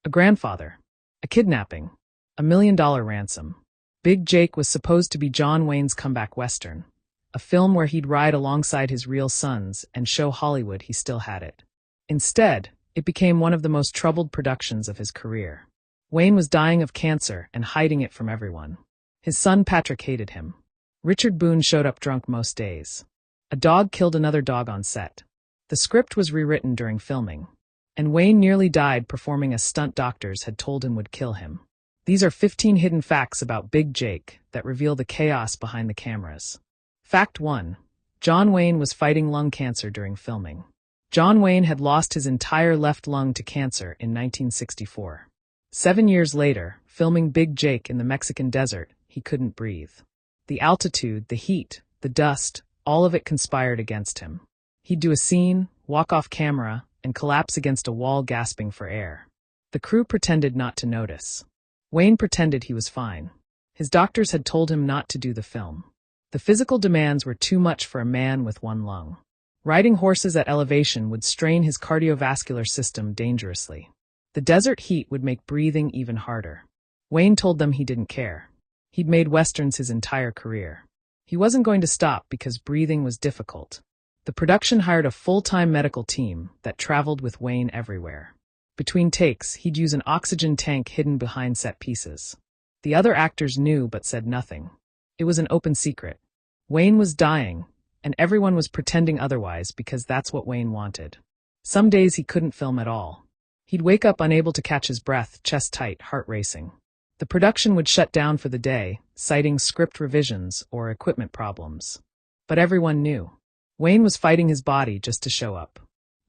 A grandfather. A kidnapping. $1 million ransom. Big Jake was supposed to be John Wayne's comeback western, a film where he'd ride alongside his real sons and show Hollywood he still had it. Instead, it became one of the most troubled productions of his career. Wayne was dying of cancer and hiding it from everyone. His son Patrick hated him. Richard Boone showed up drunk most days. A dog killed another dog on set. The script was rewritten during filming, and Wayne nearly died performing a stunt doctors had told him would kill him. These are 15 hidden facts about Big Jake that reveal the chaos behind the cameras. Fact 1. John Wayne was fighting lung cancer during filming. John Wayne had lost his entire left lung to cancer in 1964. 7 years later, filming Big Jake in the Mexican desert, he couldn't breathe. The altitude, the heat, the dust, all of it conspired against him. He'd do a scene, walk off camera, and collapse against a wall gasping for air. The crew pretended not to notice. Wayne pretended he was fine. His doctors had told him not to do the film. The physical demands were too much for a man with one lung. Riding horses at elevation would strain his cardiovascular system dangerously. The desert heat would make breathing even harder. Wayne told them he didn't care. He'd made westerns his entire career. He wasn't going to stop because breathing was difficult. The production hired a full-time medical team that traveled with Wayne everywhere. Between takes, he'd use an oxygen tank hidden behind set pieces. The other actors knew but said nothing. It was an open secret. Wayne was dying, and everyone was pretending otherwise because that's what Wayne wanted. Some days he couldn't film at all. He'd wake up unable to catch his breath, chest tight, heart racing. The production would shut down for the day, citing script revisions or equipment problems. But everyone knew. Wayne was fighting his body just to show up.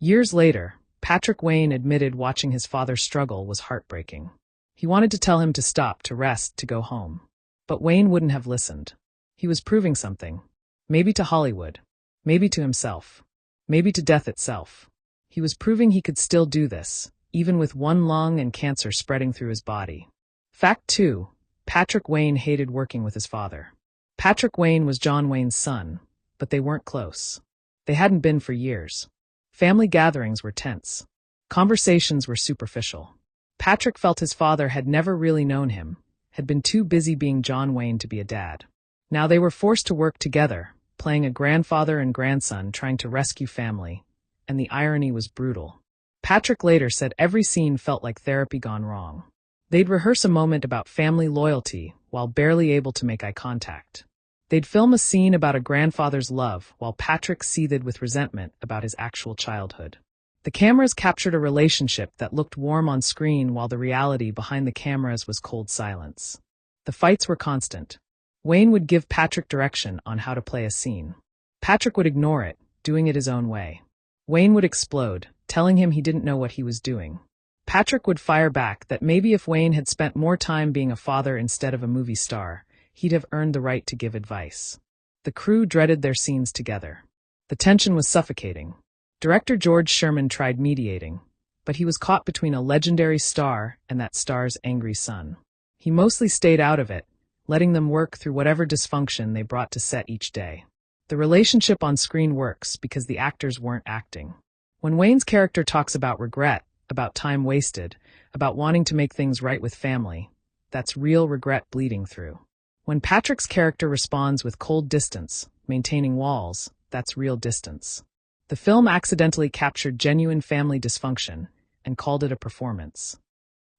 Years later, Patrick Wayne admitted watching his father struggle was heartbreaking. He wanted to tell him to stop, to rest, to go home. But Wayne wouldn't have listened. He was proving something. Maybe to Hollywood. Maybe to himself. Maybe to death itself. He was proving he could still do this, even with one lung and cancer spreading through his body. Fact 2. Patrick Wayne hated working with his father. Patrick Wayne was John Wayne's son, but they weren't close. They hadn't been for years. Family gatherings were tense. Conversations were superficial. Patrick felt his father had never really known him, had been too busy being John Wayne to be a dad. Now they were forced to work together, playing a grandfather and grandson trying to rescue family, and the irony was brutal. Patrick later said every scene felt like therapy gone wrong. They'd rehearse a moment about family loyalty while barely able to make eye contact. They'd film a scene about a grandfather's love while Patrick seethed with resentment about his actual childhood. The cameras captured a relationship that looked warm on screen while the reality behind the cameras was cold silence. The fights were constant. Wayne would give Patrick direction on how to play a scene. Patrick would ignore it, doing it his own way. Wayne would explode, telling him he didn't know what he was doing. Patrick would fire back that maybe if Wayne had spent more time being a father instead of a movie star, he'd have earned the right to give advice. The crew dreaded their scenes together. The tension was suffocating. Director George Sherman tried mediating, but he was caught between a legendary star and that star's angry son. He mostly stayed out of it, letting them work through whatever dysfunction they brought to set each day. The relationship on screen works because the actors weren't acting. When Wayne's character talks about regret, about time wasted, about wanting to make things right with family, that's real regret bleeding through. When Patrick's character responds with cold distance, maintaining walls, that's real distance. The film accidentally captured genuine family dysfunction and called it a performance.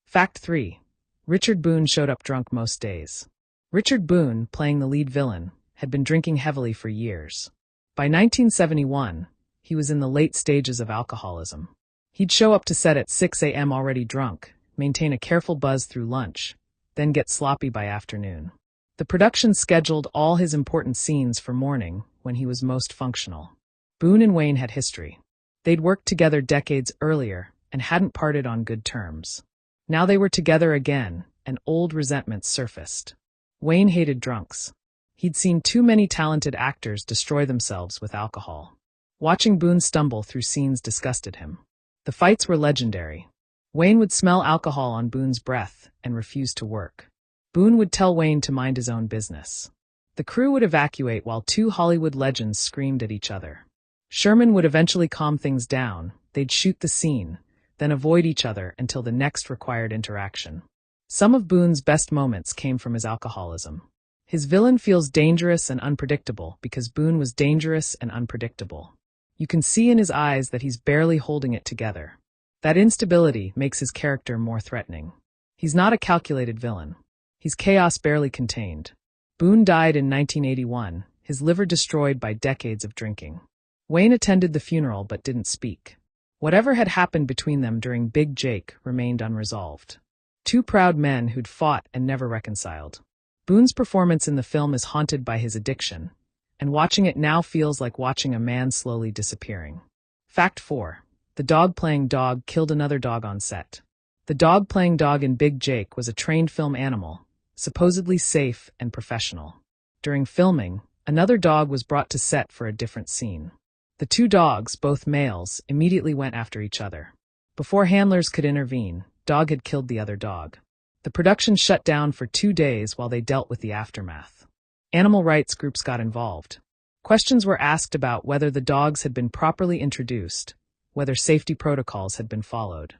Fact 3. Richard Boone showed up drunk most days. Richard Boone, playing the lead villain, had been drinking heavily for years. By 1971, he was in the late stages of alcoholism. He'd show up to set at 6 a.m. already drunk, maintain a careful buzz through lunch, then get sloppy by afternoon. The production scheduled all his important scenes for morning when he was most functional. Boone and Wayne had history. They'd worked together decades earlier and hadn't parted on good terms. Now they were together again, and old resentments surfaced. Wayne hated drunks. He'd seen too many talented actors destroy themselves with alcohol. Watching Boone stumble through scenes disgusted him. The fights were legendary. Wayne would smell alcohol on Boone's breath and refuse to work. Boone would tell Wayne to mind his own business. The crew would evacuate while two Hollywood legends screamed at each other. Sherman would eventually calm things down. They'd shoot the scene, then avoid each other until the next required interaction. Some of Boone's best moments came from his alcoholism. His villain feels dangerous and unpredictable because Boone was dangerous and unpredictable. You can see in his eyes that he's barely holding it together. That instability makes his character more threatening. He's not a calculated villain. He's chaos barely contained. Boone died in 1981, his liver destroyed by decades of drinking. Wayne attended the funeral but didn't speak. Whatever had happened between them during Big Jake remained unresolved. Two proud men who'd fought and never reconciled. Boone's performance in the film is haunted by his addiction, and watching it now feels like watching a man slowly disappearing. Fact 4. The dog playing dog killed another dog on set. The dog playing dog in Big Jake was a trained film animal, supposedly safe and professional. During filming, another dog was brought to set for a different scene. The two dogs, both males, immediately went after each other. Before handlers could intervene, dog had killed the other dog. The production shut down for 2 days while they dealt with the aftermath. Animal rights groups got involved. Questions were asked about whether the dogs had been properly introduced, whether safety protocols had been followed.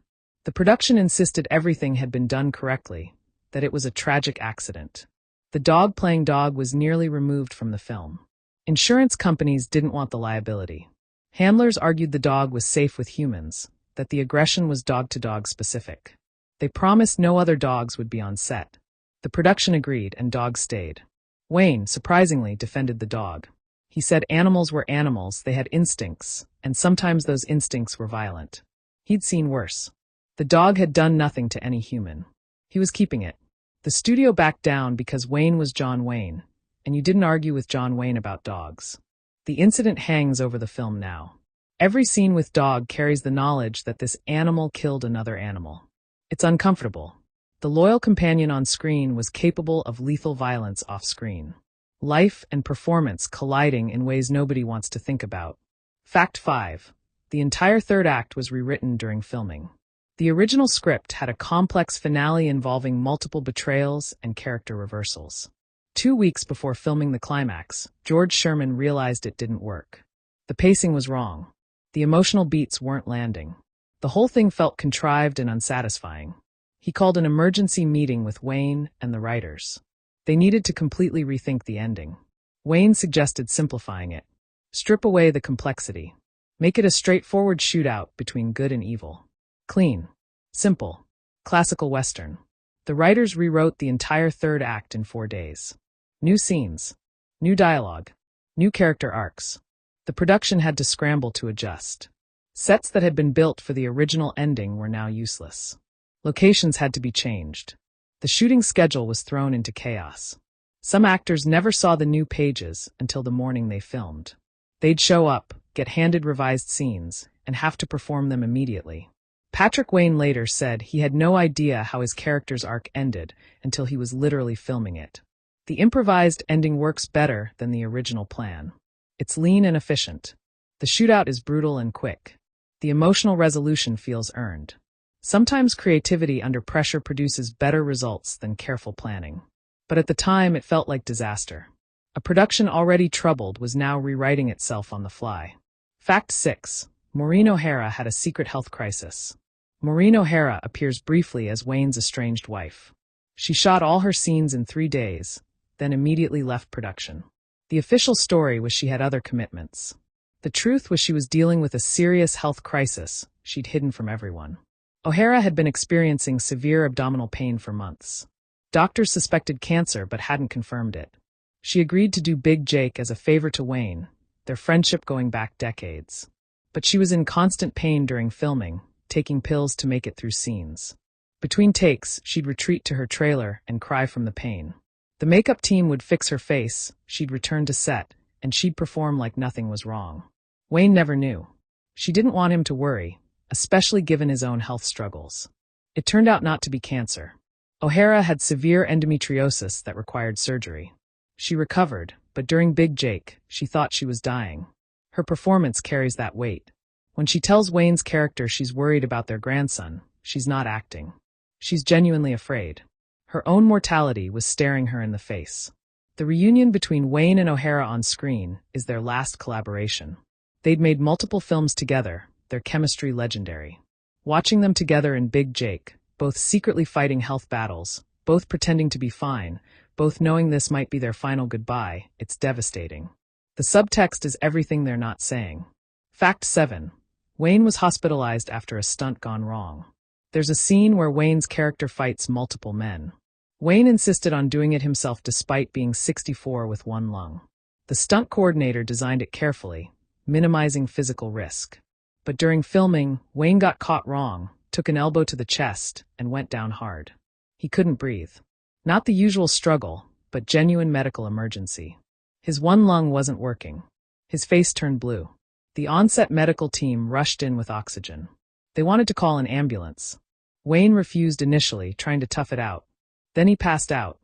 The production insisted everything had been done correctly, that it was a tragic accident. The dog playing dog was nearly removed from the film. Insurance companies didn't want the liability. Handlers argued the dog was safe with humans, that the aggression was dog-to-dog specific. They promised no other dogs would be on set. The production agreed and dogs stayed. Wayne, surprisingly, defended the dog. He said animals were animals, they had instincts, and sometimes those instincts were violent. He'd seen worse. The dog had done nothing to any human. He was keeping it. The studio backed down because Wayne was John Wayne, and you didn't argue with John Wayne about dogs. The incident hangs over the film now. Every scene with dog carries the knowledge that this animal killed another animal. It's uncomfortable. The loyal companion on screen was capable of lethal violence off screen. Life and performance colliding in ways nobody wants to think about. Fact 5. The entire third act was rewritten during filming. The original script had a complex finale involving multiple betrayals and character reversals. 2 weeks before filming the climax, George Sherman realized it didn't work. The pacing was wrong. The emotional beats weren't landing. The whole thing felt contrived and unsatisfying. He called an emergency meeting with Wayne and the writers. They needed to completely rethink the ending. Wayne suggested simplifying it. Strip away the complexity. Make it a straightforward shootout between good and evil. Clean. Simple. Classical Western. The writers rewrote the entire third act in 4 days. New scenes. New dialogue. New character arcs. The production had to scramble to adjust. Sets that had been built for the original ending were now useless. Locations had to be changed. The shooting schedule was thrown into chaos. Some actors never saw the new pages until the morning they filmed. They'd show up, get handed revised scenes, and have to perform them immediately. Patrick Wayne later said he had no idea how his character's arc ended until he was literally filming it. The improvised ending works better than the original plan. It's lean and efficient. The shootout is brutal and quick. The emotional resolution feels earned. Sometimes creativity under pressure produces better results than careful planning. But at the time, it felt like disaster. A production already troubled was now rewriting itself on the fly. Fact 6. Maureen O'Hara had a secret health crisis. Maureen O'Hara appears briefly as Wayne's estranged wife. She shot all her scenes in 3 days, then immediately left production. The official story was she had other commitments. The truth was she was dealing with a serious health crisis she'd hidden from everyone. O'Hara had been experiencing severe abdominal pain for months. Doctors suspected cancer but hadn't confirmed it. She agreed to do Big Jake as a favor to Wayne, their friendship going back decades. But she was in constant pain during filming, taking pills to make it through scenes. Between takes, she'd retreat to her trailer and cry from the pain. The makeup team would fix her face, she'd return to set, and she'd perform like nothing was wrong. Wayne never knew. She didn't want him to worry, especially given his own health struggles. It turned out not to be cancer. O'Hara had severe endometriosis that required surgery. She recovered, but during Big Jake, she thought she was dying. Her performance carries that weight. When she tells Wayne's character she's worried about their grandson, she's not acting. She's genuinely afraid. Her own mortality was staring her in the face. The reunion between Wayne and O'Hara on screen is their last collaboration. They'd made multiple films together, their chemistry legendary. Watching them together in Big Jake, both secretly fighting health battles, both pretending to be fine, both knowing this might be their final goodbye, it's devastating. The subtext is everything they're not saying. Fact 7. Wayne was hospitalized after a stunt gone wrong. There's a scene where Wayne's character fights multiple men. Wayne insisted on doing it himself despite being 64 with one lung. The stunt coordinator designed it carefully, minimizing physical risk. But during filming, Wayne got caught wrong, took an elbow to the chest, and went down hard. He couldn't breathe. Not the usual struggle, but genuine medical emergency. His one lung wasn't working. His face turned blue. The on-set medical team rushed in with oxygen. They wanted to call an ambulance. Wayne refused initially, trying to tough it out. Then he passed out.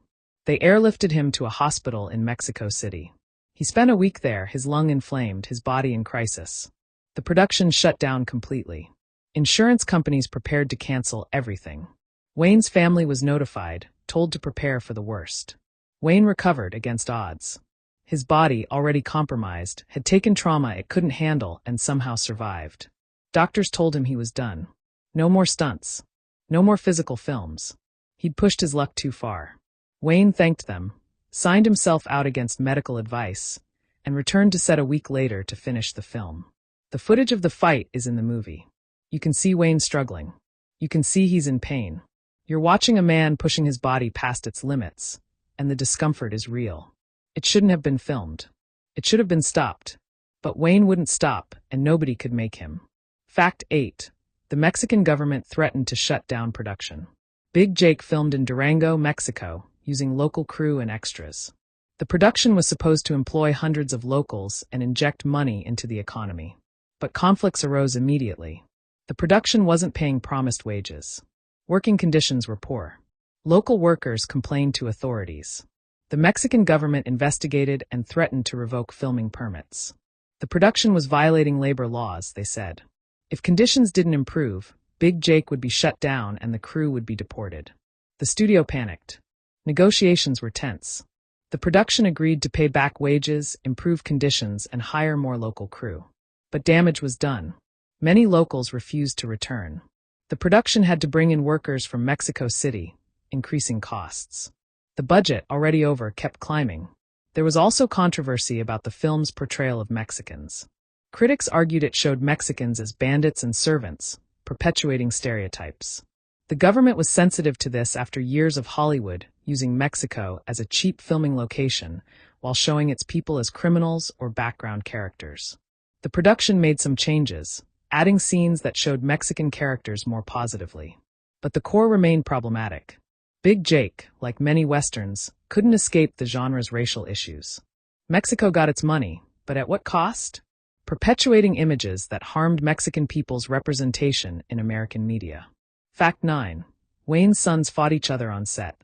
They airlifted him to a hospital in Mexico City. He spent a week there, his lung inflamed, his body in crisis. The production shut down completely. Insurance companies prepared to cancel everything. Wayne's family was notified, told to prepare for the worst. Wayne recovered against odds. His body, already compromised, had taken trauma it couldn't handle and somehow survived. Doctors told him he was done. No more stunts. No more physical films. He'd pushed his luck too far. Wayne thanked them, signed himself out against medical advice, and returned to set a week later to finish the film. The footage of the fight is in the movie. You can see Wayne struggling. You can see he's in pain. You're watching a man pushing his body past its limits, and the discomfort is real. It shouldn't have been filmed. It should have been stopped. But Wayne wouldn't stop, and nobody could make him. Fact 8. The Mexican government threatened to shut down production. Big Jake filmed in Durango, Mexico, using local crew and extras. The production was supposed to employ hundreds of locals and inject money into the economy. But conflicts arose immediately. The production wasn't paying promised wages. Working conditions were poor. Local workers complained to authorities. The Mexican government investigated and threatened to revoke filming permits. The production was violating labor laws, they said. If conditions didn't improve, Big Jake would be shut down and the crew would be deported. The studio panicked. Negotiations were tense. The production agreed to pay back wages, improve conditions, and hire more local crew. But damage was done. Many locals refused to return. The production had to bring in workers from Mexico City, increasing costs. The budget, already over, kept climbing. There was also controversy about the film's portrayal of Mexicans. Critics argued it showed Mexicans as bandits and servants, perpetuating stereotypes. The government was sensitive to this after years of Hollywood using Mexico as a cheap filming location while showing its people as criminals or background characters. The production made some changes, adding scenes that showed Mexican characters more positively. But the core remained problematic. Big Jake, like many Westerns, couldn't escape the genre's racial issues. Mexico got its money, but at what cost? Perpetuating images that harmed Mexican people's representation in American media. Fact 9. Wayne's sons fought each other on set.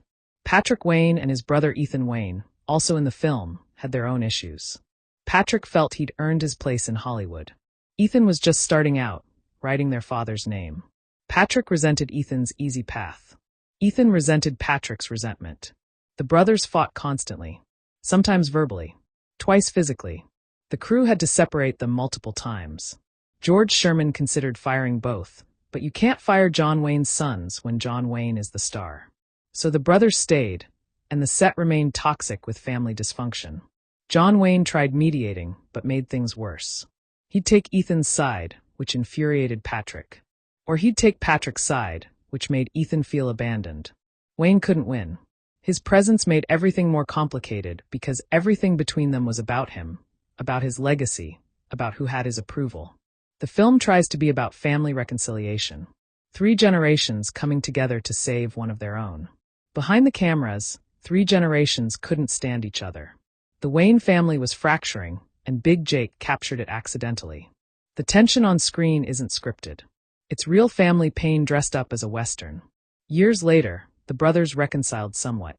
Patrick Wayne and his brother Ethan Wayne, also in the film, had their own issues. Patrick felt he'd earned his place in Hollywood. Ethan was just starting out, writing their father's name. Patrick resented Ethan's easy path. Ethan resented Patrick's resentment. The brothers fought constantly, sometimes verbally, twice physically. The crew had to separate them multiple times. George Sherman considered firing both, but you can't fire John Wayne's sons when John Wayne is the star. So the brothers stayed, and the set remained toxic with family dysfunction. John Wayne tried mediating, but made things worse. He'd take Ethan's side, which infuriated Patrick. Or he'd take Patrick's side, which made Ethan feel abandoned. Wayne couldn't win. His presence made everything more complicated because everything between them was about him, about his legacy, about who had his approval. The film tries to be about family reconciliation. 3 generations coming together to save one of their own. Behind the cameras, 3 generations couldn't stand each other. The Wayne family was fracturing, and Big Jake captured it accidentally. The tension on screen isn't scripted. It's real family pain dressed up as a Western. Years later, the brothers reconciled somewhat.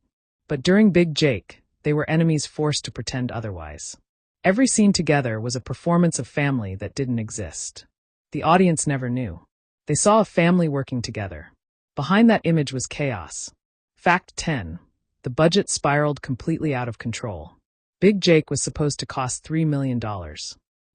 But during Big Jake, they were enemies forced to pretend otherwise. Every scene together was a performance of family that didn't exist. The audience never knew. They saw a family working together. Behind that image was chaos. Fact 10. The budget spiraled completely out of control. Big Jake was supposed to cost $3 million.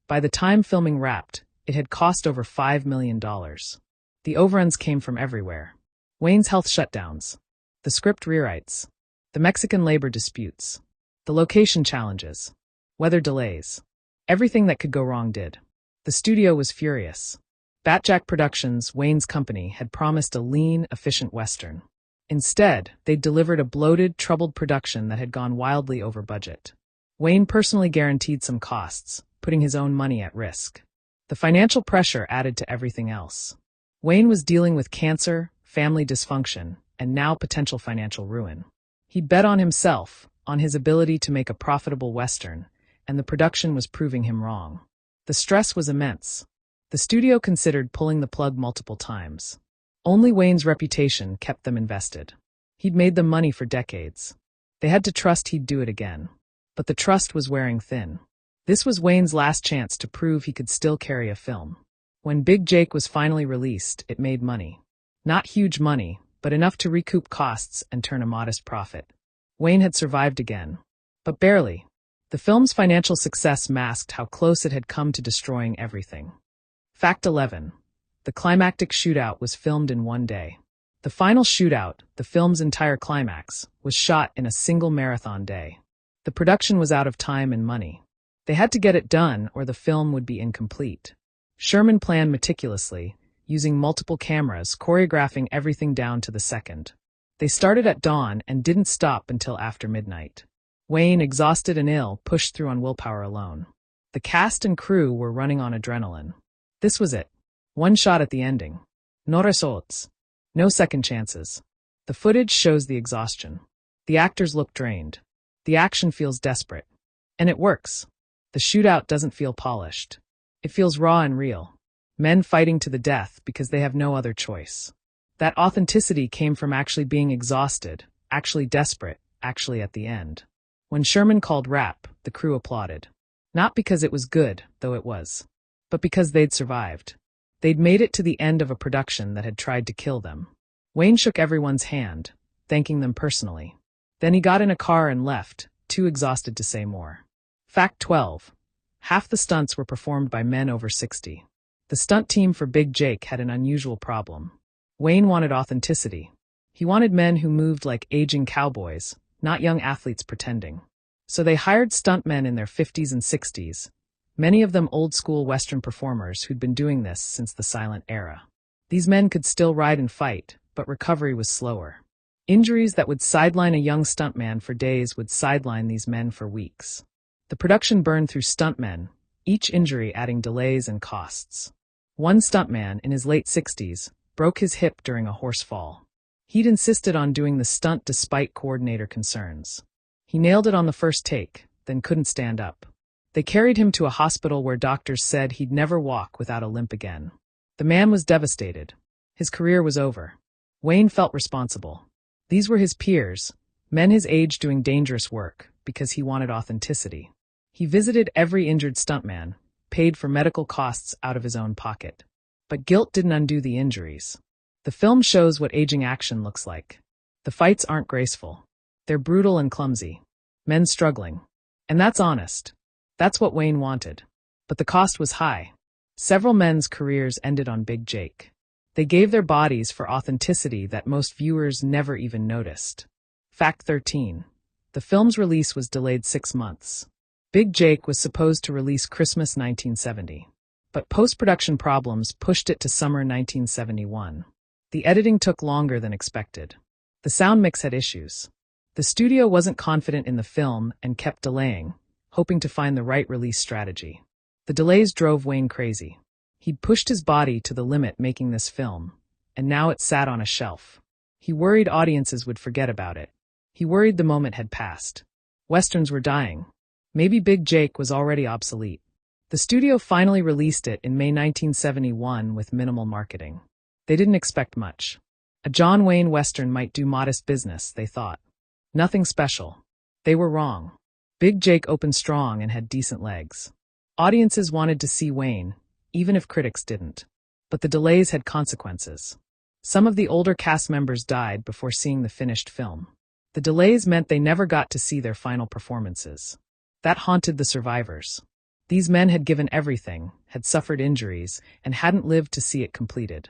By the time filming wrapped, it had cost over $5 million. The The overruns came from everywhere. Wayne's health shutdowns, the script rewrites, the Mexican labor disputes, the location challenges, weather delays. Everything that could go wrong did. The studio was furious. Batjack Productions, Wayne's company, had promised a lean, efficient Western. Instead, they'd delivered a bloated, troubled production that had gone wildly over budget. Wayne personally guaranteed some costs, putting his own money at risk. The financial pressure added to everything else. Wayne was dealing with cancer, family dysfunction, and now potential financial ruin. He'd bet on himself, on his ability to make a profitable Western, and the production was proving him wrong. The stress was immense. The studio considered pulling the plug multiple times. Only Wayne's reputation kept them invested. He'd made them money for decades. They had to trust he'd do it again. But the trust was wearing thin. This was Wayne's last chance to prove he could still carry a film. When Big Jake was finally released, it made money. Not huge money, but enough to recoup costs and turn a modest profit. Wayne had survived again. But barely. The film's financial success masked how close it had come to destroying everything. Fact 11. The climactic shootout was filmed in one day. The final shootout, the film's entire climax, was shot in a single marathon day. The production was out of time and money. They had to get it done or the film would be incomplete. Sherman planned meticulously, using multiple cameras, choreographing everything down to the second. They started at dawn and didn't stop until after midnight. Wayne, exhausted and ill, pushed through on willpower alone. The cast and crew were running on adrenaline. This was it. One shot at the ending. No resorts. No second chances. The footage shows the exhaustion. The actors look drained. The action feels desperate. And it works. The shootout doesn't feel polished. It feels raw and real. Men fighting to the death because they have no other choice. That authenticity came from actually being exhausted, actually desperate, actually at the end. When Sherman called rap, the crew applauded. Not because it was good, though it was, but because they'd survived. They'd made it to the end of a production that had tried to kill them. Wayne shook everyone's hand, thanking them personally. Then he got in a car and left, too exhausted to say more. Fact 12. Half the stunts were performed by men over 60. The stunt team for Big Jake had an unusual problem. Wayne wanted authenticity. He wanted men who moved like aging cowboys, not young athletes pretending. So they hired stuntmen in their 50s and 60s, many of them old-school Western performers who'd been doing this since the silent era. These men could still ride and fight, but recovery was slower. Injuries that would sideline a young stuntman for days would sideline these men for weeks. The production burned through stuntmen, each injury adding delays and costs. One stuntman, in his late 60s, broke his hip during a horse fall. He'd insisted on doing the stunt despite coordinator concerns. He nailed it on the first take, then couldn't stand up. They carried him to a hospital where doctors said he'd never walk without a limp again. The man was devastated. His career was over. Wayne felt responsible. These were his peers, men his age doing dangerous work, because he wanted authenticity. He visited every injured stuntman, paid for medical costs out of his own pocket. But guilt didn't undo the injuries. The film shows what aging action looks like. The fights aren't graceful. They're brutal and clumsy. Men struggling. And that's honest. That's what Wayne wanted. But the cost was high. Several men's careers ended on Big Jake. They gave their bodies for authenticity that most viewers never even noticed. Fact 13. The film's release was delayed 6 months. Big Jake was supposed to release Christmas 1970. But post-production problems pushed it to summer 1971. The editing took longer than expected. The sound mix had issues. The studio wasn't confident in the film and kept delaying, hoping to find the right release strategy. The delays drove Wayne crazy. He'd pushed his body to the limit making this film, and now it sat on a shelf. He worried audiences would forget about it. He worried the moment had passed. Westerns were dying. Maybe Big Jake was already obsolete. The studio finally released it in May 1971 with minimal marketing. They didn't expect much. A John Wayne Western might do modest business, they thought. Nothing special. They were wrong. Big Jake opened strong and had decent legs. Audiences wanted to see Wayne, even if critics didn't. But the delays had consequences. Some of the older cast members died before seeing the finished film. The delays meant they never got to see their final performances. That haunted the survivors. These men had given everything, had suffered injuries, and hadn't lived to see it completed.